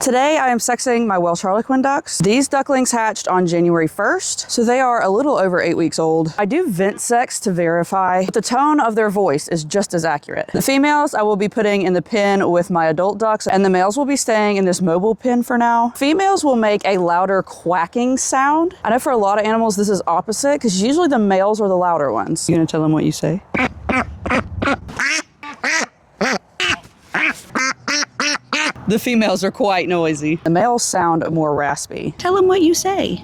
Today I am sexing my Welsh Harlequin ducks. These ducklings hatched on January 1st, so they are a little over 8 weeks old. I do vent sex to verify, but the tone of their voice is just as accurate. The females I will be putting in the pen with my adult ducks, and the males will be staying in this mobile pen for now. Females will make a louder quacking sound. I know for a lot of animals this is opposite, because usually the males are the louder ones. You gonna tell them what you say? The females are quite noisy. The males sound more raspy. Tell them what you say.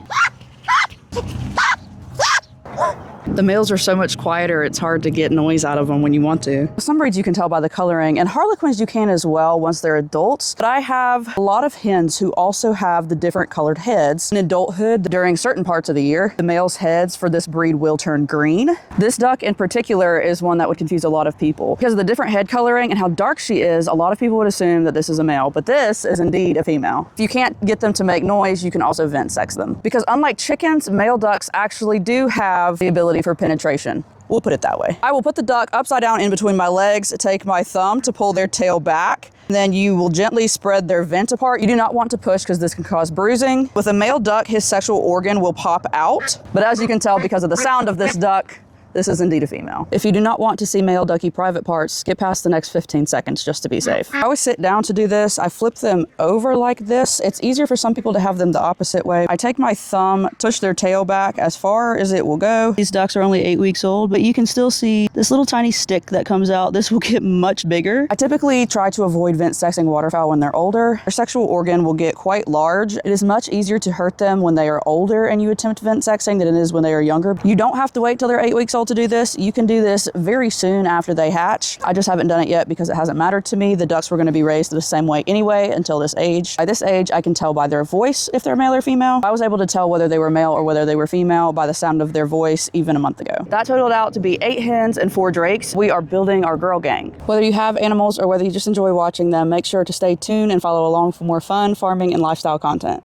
The males are so much quieter, it's hard to get noise out of them when you want to. Some breeds you can tell by the coloring, and Harlequins you can as well once they're adults. But I have a lot of hens who also have the different colored heads. In adulthood, during certain parts of the year, the male's heads for this breed will turn green. This duck in particular is one that would confuse a lot of people. Because of the different head coloring and how dark she is, a lot of people would assume that this is a male, but this is indeed a female. If you can't get them to make noise, you can also vent sex them. Because unlike chickens, male ducks actually do have the ability for penetration. We'll put it that way. I will put the duck upside down in between my legs, take my thumb to pull their tail back, and then you will gently spread their vent apart. You do not want to push because this can cause bruising. With a male duck, his sexual organ will pop out, but as you can tell because of the sound of this duck, this is indeed a female. If you do not want to see male ducky private parts, skip past the next 15 seconds just to be safe. I always sit down to do this. I flip them over like this. It's easier for some people to have them the opposite way. I take my thumb, push their tail back as far as it will go. These ducks are only 8 weeks old, but you can still see this little tiny stick that comes out. This will get much bigger. I typically try to avoid vent sexing waterfowl when they're older. Their sexual organ will get quite large. It is much easier to hurt them when they are older and you attempt vent sexing than it is when they are younger. You don't have to wait till they're 8 weeks old to do this. You can do this very soon after they hatch. I just haven't done it yet because it hasn't mattered to me. The ducks were going to be raised the same way anyway until this age. By this age, I can tell by their voice if they're male or female. I was able to tell whether they were male or whether they were female by the sound of their voice even a month ago. That totaled out to be 8 hens and 4 drakes. We are building our girl gang. Whether you have animals or whether you just enjoy watching them, make sure to stay tuned and follow along for more fun, farming, and lifestyle content.